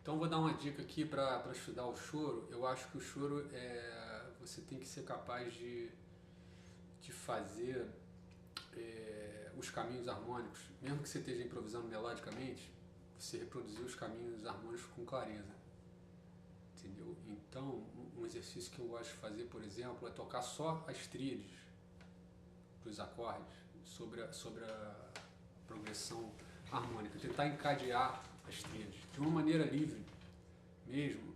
Então vou dar uma dica aqui para estudar o choro. Eu acho que o choro você tem que ser capaz de fazer os caminhos harmônicos, mesmo que você esteja improvisando melodicamente, você reproduzir os caminhos harmônicos com clareza, entendeu? Então um exercício que eu gosto de fazer, por exemplo, é tocar só as tríades dos acordes sobre a progressão harmônica, tentar encadear as tríades de uma maneira livre mesmo,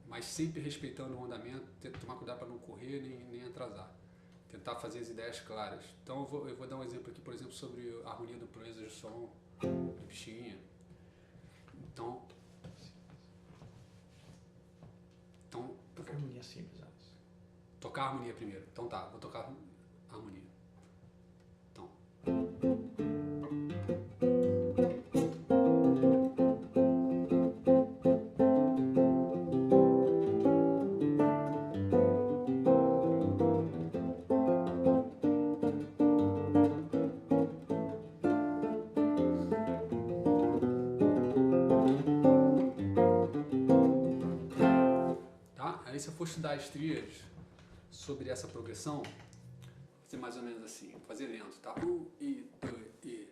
mas sempre respeitando o andamento, tomar cuidado para não correr nem atrasar, tentar fazer as ideias claras. Então eu vou dar um exemplo aqui, por exemplo, sobre a harmonia do proeza de som do Pichinha. Então tocar harmonia simples antes. Tocar a harmonia primeiro. Então tá, vou tocar a harmonia. Então. Aí se eu for estudar as tríades sobre essa progressão, vai ser mais ou menos assim, vou fazer lento, tá? E, dois, e...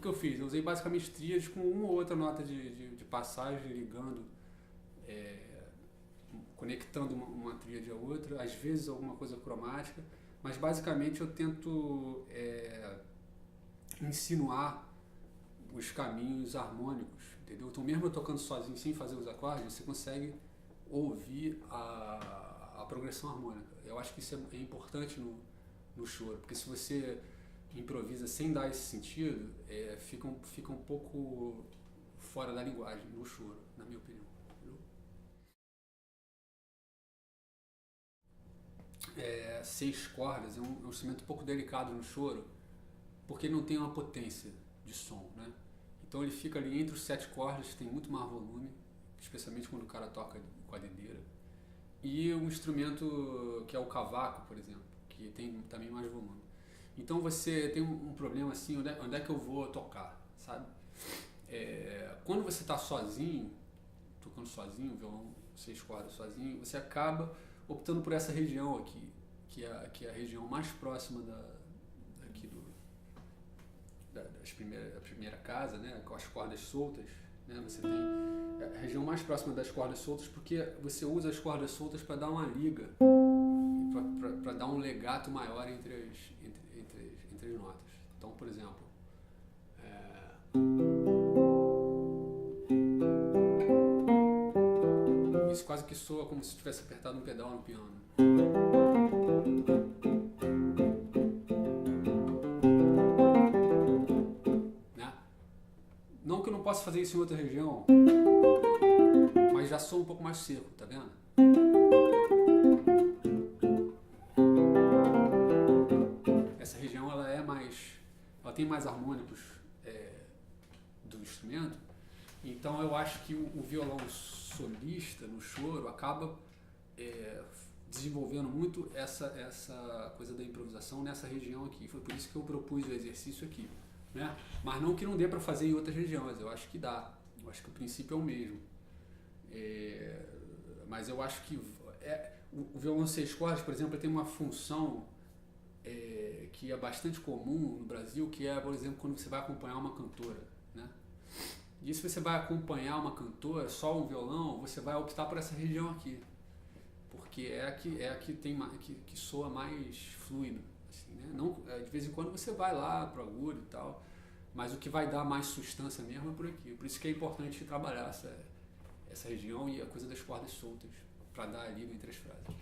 eu fiz? Eu usei basicamente tríades com uma ou outra nota de passagem, ligando, conectando uma tríade a outra, às vezes alguma coisa cromática, mas basicamente eu tento insinuar os caminhos harmônicos, entendeu? Então mesmo eu tocando sozinho, sem fazer os acordes, você consegue ouvir a progressão harmônica. Eu acho que isso é importante no choro, porque se você improvisa sem dar esse sentido, fica um pouco fora da linguagem no choro, na minha opinião. Seis cordas é um instrumento um pouco delicado no choro, porque ele não tem uma potência de som, né? Então ele fica ali entre os sete cordas, tem muito mais volume, especialmente quando o cara toca com a dedeira. E um instrumento que é o cavaco, por exemplo, que tem também mais volume. Então você tem um problema assim, onde é que eu vou tocar, sabe? Quando você está sozinho, tocando sozinho, violão, seis cordas sozinho, você acaba optando por essa região aqui, que é a região mais próxima da primeira casa, né, com as cordas soltas, né? Você tem a região mais próxima das cordas soltas, porque você usa as cordas soltas para dar uma liga, para dar um legato maior entre as notas. Então, por exemplo, isso quase que soa como se tivesse apertado um pedal no piano. Né? Não que eu não possa fazer isso em outra região, mas já soa um pouco mais seco, tá vendo? Essa região ela tem mais harmônicos do instrumento, então eu acho que o violão solista no choro acaba desenvolvendo muito essa coisa da improvisação nessa região aqui. Foi por isso que eu propus o exercício aqui, né? Mas não que não dê para fazer em outras regiões, eu acho que dá, eu acho que o princípio é o mesmo. Mas eu acho que o violão seis cordas, por exemplo, tem uma função que é bastante comum no Brasil, que é, por exemplo, quando você vai acompanhar uma cantora, né? E se você vai acompanhar uma cantora, só um violão, você vai optar por essa região aqui, porque é a que soa mais fluido, assim, né? Não, de vez em quando você vai lá pro agudo e tal, mas o que vai dar mais substância mesmo é por aqui. Por isso que é importante trabalhar essa região e a coisa das cordas soltas, para dar a liga entre as frases.